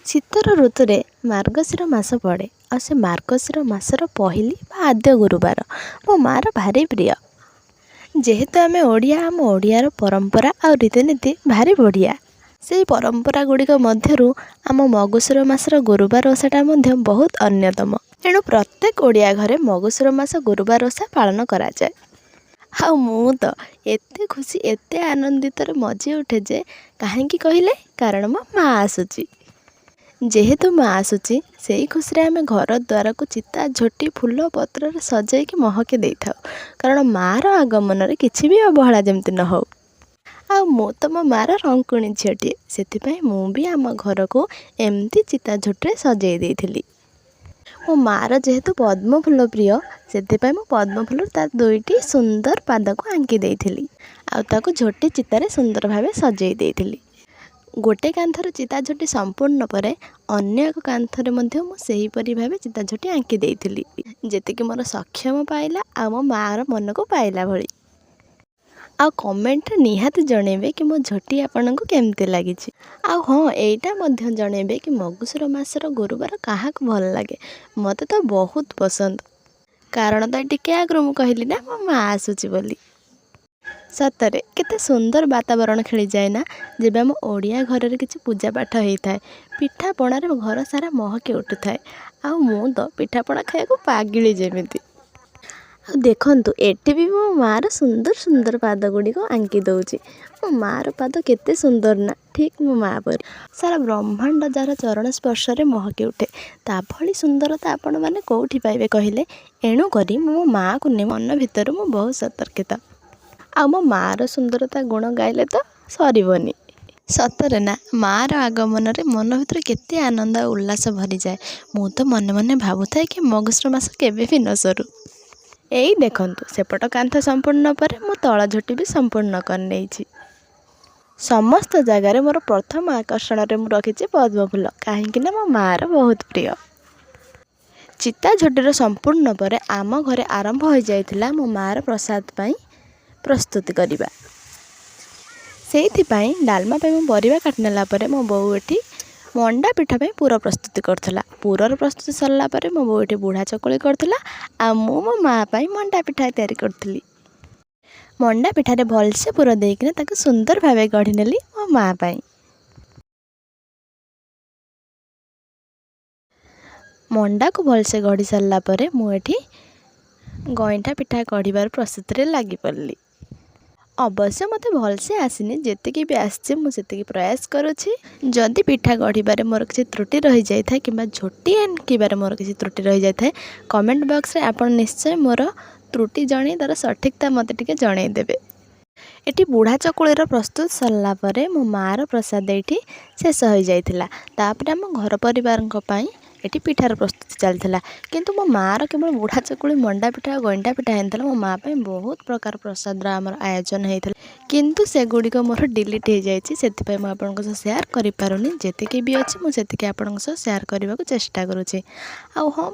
ଶୀତର ଋତୁରେ ମାର୍ଗଶିର ମାସ ପଡ଼େ ଆଉ ସେ ମାର୍ଗଶିର ମାସର ପହିଲି ବା ଆଦ୍ୟ ଗୁରୁବାର ମୋ ମା'ର ଭାରି ପ୍ରିୟ। ଯେହେତୁ ଆମେ ଓଡ଼ିଆ, ଆମ ଓଡ଼ିଆର ପରମ୍ପରା ଆଉ ରୀତିନୀତି ଭାରି ବଢ଼ିଆ। ସେହି ପରମ୍ପରା ଗୁଡ଼ିକ ମଧ୍ୟରୁ ଆମ ମଗୁଶିର ମାସର ଗୁରୁବାର ଓଷାଟା ମଧ୍ୟ ବହୁତ ଅନ୍ୟତମ। ଏଣୁ ପ୍ରତ୍ୟେକ ଓଡ଼ିଆ ଘରେ ମଗୁଶିର ମାସ ଗୁରୁବାର ଓଷା ପାଳନ କରାଯାଏ। ଆଉ ମୁଁ ତ ଏତେ ଖୁସି, ଏତେ ଆନନ୍ଦିତରେ ମଜି ଉଠେ ଯେ, କାହିଁକି କହିଲେ? କାରଣ ମୋ ମା' ଆସୁଛି। ଯେହେତୁ ମା' ଆସୁଛି, ସେଇ ଖୁସିରେ ଆମେ ଘର ଦ୍ୱାରକୁ ଚିତା, ଝୋଟି, ଫୁଲ, ପତ୍ରରେ ସଜେଇକି ମହକି ଦେଇଥାଉ। କାରଣ ମା'ର ଆଗମନରେ କିଛି ବି ଅବହେଳା ଯେମିତି ନ ହଉ। ଆଉ ମୁଁ ତ ମୋ ମା'ର ରଙ୍କୁଣୀ ଝିଅଟିଏ, ସେଥିପାଇଁ ମୁଁ ବି ଆମ ଘରକୁ ଏମିତି ଚିତା ଝୋଟିରେ ସଜେଇ ଦେଇଥିଲି। ମୋ ମା'ର ଯେହେତୁ ପଦ୍ମ ଫୁଲ ପ୍ରିୟ, ସେଥିପାଇଁ ମୁଁ ପଦ୍ମ ଫୁଲରୁ ତା ଦୁଇଟି ସୁନ୍ଦର ପାଦକୁ ଆଙ୍କି ଦେଇଥିଲି ଆଉ ତାକୁ ଝୋଟି ଚିତାରେ ସୁନ୍ଦର ଭାବେ ସଜେଇ ଦେଇଥିଲି। ଗୋଟେ କାନ୍ଥର ଚିତା ଝୋଟି ସମ୍ପୂର୍ଣ୍ଣ ପରେ ଅନ୍ୟ ଏକ କାନ୍ଥରେ ମଧ୍ୟ ମୁଁ ସେହିପରି ଭାବେ ଚିତା ଝୋଟି ଆଙ୍କି ଦେଇଥିଲି, ଯେତିକି ମୋର ସକ୍ଷମ ପାଇଲା ଆଉ ମୋ ମା'ର ମନକୁ ପାଇଲା ଭଳି। ଆଉ କମେଣ୍ଟରେ ନିହାତି ଜଣେଇବେ କି ମୋ ଝୋଟି ଆପଣଙ୍କୁ କେମିତି ଲାଗିଛି। ଆଉ ହଁ, ଏଇଟା ମଧ୍ୟ ଜଣେଇବେ କି ମଗୁଶିର ମାସର ଗୁରୁବାର କାହାକୁ ଭଲ ଲାଗେ। ମୋତେ ତ ବହୁତ ପସନ୍ଦ। କାରଣ ତ ଟିକେ ଆଗରୁ ମୁଁ କହିଲି ନା, ମୋ ମା' ଆସୁଛି ବୋଲି। ସତରେ କେତେ ସୁନ୍ଦର ବାତାବରଣ ଖେଳିଯାଏ ନା, ଯେବେ ଆମ ଓଡ଼ିଆ ଘରରେ କିଛି ପୂଜା ପାଠ ହେଇଥାଏ। ପିଠାପଣାରେ ଘର ସାରା ମହକି ଉଠୁଥାଏ। ଆଉ ମୁଁ ତ ପିଠାପଣା ଖାଇବାକୁ ପାଗିଳି ଯେମିତି। ଆଉ ଦେଖନ୍ତୁ, ଏଠି ବି ମୋ ମା'ର ସୁନ୍ଦର ସୁନ୍ଦର ପାଦ ଗୁଡ଼ିକ ଆଙ୍କି ଦେଉଛି। ମୋ ମା'ର ପାଦ କେତେ ସୁନ୍ଦର ନା, ଠିକ୍ ମୋ ମା' ପରି। ସାରା ବ୍ରହ୍ମାଣ୍ଡ ଯାହାର ଚରଣ ସ୍ପର୍ଶରେ ମହକି ଉଠେ, ତା ଭଳି ସୁନ୍ଦରତା ଆପଣମାନେ କେଉଁଠି ପାଇବେ କହିଲେ? ଏଣୁ କରି ମୋ ମା'କୁ ନେଇ ମନ ଭିତରୁ ମୁଁ ବହୁତ ସତର୍କିତ। ଆଉ ମୋ ମା'ର ସୁନ୍ଦରତା ଗୁଣ ଗାଇଲେ ତ ସରିବନି। ସତରେ ନା, ମା'ର ଆଗମନରେ ମନ ଭିତରେ କେତେ ଆନନ୍ଦ ଆଉ ଉଲ୍ଲାସ ଭରିଯାଏ। ମୁଁ ତ ମନେ ମନେ ଭାବୁଥାଏ କି ମଗୁଶିର ମାସ କେବେ ବି ନ ସରୁ। ଏଇ ଦେଖନ୍ତୁ, ସେପଟ କାନ୍ଥ ସମ୍ପୂର୍ଣ୍ଣ ପରେ ମୁଁ ତଳ ଝୋଟି ବି ସମ୍ପୂର୍ଣ୍ଣ କରିନେଇଛି। ସମସ୍ତ ଜାଗାରେ ମୋର ପ୍ରଥମ ଆକର୍ଷଣରେ ମୁଁ ରଖିଛି ପଦ୍ମ ଫୁଲ, କାହିଁକି ନା ମୋ ମା'ର ବହୁତ ପ୍ରିୟ। ଚିତା ଝୋଟିର ସମ୍ପୂର୍ଣ୍ଣ ପରେ ଆମ ଘରେ ଆରମ୍ଭ ହୋଇଯାଇଥିଲା ମୋ ମା'ର ପ୍ରସାଦ ପାଇଁ ପ୍ରସ୍ତୁତି କରିବା। ସେଇଥିପାଇଁ ଡାଲମା ପାଇଁ ମୁଁ ପରିବା କାଟି ନେଲା ପରେ ମୋ ବୋଉ ଏଠି ମଣ୍ଡା ପିଠା ପାଇଁ ପୁର ପ୍ରସ୍ତୁତି କରୁଥିଲା। ପୁରର ପ୍ରସ୍ତୁତି ସରିଲା ପରେ ମୋ ବୋଉ ଏଠି ବୁଢ଼ା ଚକୁଳି କରୁଥିଲା ଆଉ ମୁଁ ମୋ ମା' ପାଇଁ ମଣ୍ଡା ପିଠା ତିଆରି କରୁଥିଲି। ମଣ୍ଡା ପିଠାରେ ଭଲସେ ପୁର ଦେଇକିନା ତାକୁ ସୁନ୍ଦର ଭାବେ ଗଢ଼ି ନେଲି ମୋ ମା' ପାଇଁ। ମଣ୍ଡାକୁ ଭଲସେ ଗଢ଼ି ସାରିଲା ପରେ ମୁଁ ଏଠି ଗଇଁଠା ପିଠା ଗଢ଼ିବାର ପ୍ରସ୍ତୁତିରେ ଲାଗି ପଡ଼ିଲି। ଅବଶ୍ୟ ମୋତେ ଭଲସେ ଆସିନି, ଯେତିକି ବି ଆସିଛି ମୁଁ ସେତିକି ପ୍ରୟାସ କରୁଛି। ଯଦି ପିଠା ଗଢ଼ିବାରେ ମୋର କିଛି ତ୍ରୁଟି ରହିଯାଇଥାଏ କିମ୍ବା ଝୋଟି ଆଙ୍କିବାରେ ମୋର କିଛି ତ୍ରୁଟି ରହିଯାଇଥାଏ, କମେଣ୍ଟ ବକ୍ସରେ ଆପଣ ନିଶ୍ଚୟ ମୋର ତ୍ରୁଟି ଜଣାଇ ତା'ର ସଠିକତା ମୋତେ ଟିକେ ଜଣାଇଦେବେ। ଏଠି ବୁଢ଼ା ଚକୁଳିର ପ୍ରସ୍ତୁତ ସରିଲା ପରେ ମୋ ମା'ର ପ୍ରସାଦ ଏଇଠି ଶେଷ ହୋଇଯାଇଥିଲା। ତାପରେ ଆମ ଘର ପରିବାରଙ୍କ ପାଇଁ ଏଠି ପିଠାର ପ୍ରସ୍ତୁତି ଚାଲିଥିଲା। କିନ୍ତୁ ମୋ ମା'ର କେବଳ ବୁଢ଼ା ଚକୁଳି, ମଣ୍ଡା ପିଠା ଆଉ ଗଇଁଠା ପିଠା ହେଇନଥିଲା। ମୋ ମା' ପାଇଁ ବହୁତ ପ୍ରକାର ପ୍ରସାଦର ଆମର ଆୟୋଜନ ହେଇଥିଲା, କିନ୍ତୁ ସେଗୁଡ଼ିକ ମୋର ଡିଲିଟ୍ ହେଇଯାଇଛି। ସେଥିପାଇଁ ମୁଁ ଆପଣଙ୍କ ସହ ସେୟାର କରିପାରୁନି। ଯେତିକି ବି ଅଛି ମୁଁ ସେତିକି ଆପଣଙ୍କ ସହ ସେୟାର କରିବାକୁ ଚେଷ୍ଟା କରୁଛି। ଆଉ ହଁ,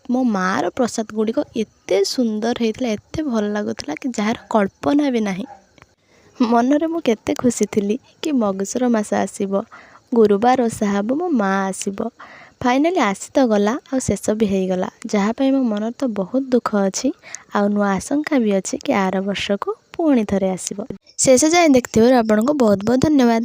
ମୋ ମା'ର ପ୍ରସାଦ ଗୁଡ଼ିକ ଏତେ ସୁନ୍ଦର ହେଇଥିଲା, ଏତେ ଭଲ ଲାଗୁଥିଲା କି ଯାହାର କଳ୍ପନା ବି ନାହିଁ। ମନରେ ମୁଁ କେତେ ଖୁସି ଥିଲି କି ମଗୁଶିର ମାସ ଆସିବ, ଗୁରୁବାର ଓଷା ହେବ, ମୋ ମା' ଆସିବ। ଫାଇନାଲି ଆସି ତ ଗଲା ଆଉ ଶେଷ ବି ହେଇଗଲା, ଯାହା ପାଇଁ ମୋ ମନରେ ତ ବହୁତ ଦୁଃଖ ଅଛି ଆଉ ନୂଆ ଆଶଙ୍କା ବି ଅଛି କି ଆର ବର୍ଷକୁ ପୁଣି ଥରେ ଆସିବ। ଶେଷ ଯାଏଁ ଦେଖିଥିବାରୁ ଆପଣଙ୍କୁ ବହୁତ ବହୁତ ଧନ୍ୟବାଦ।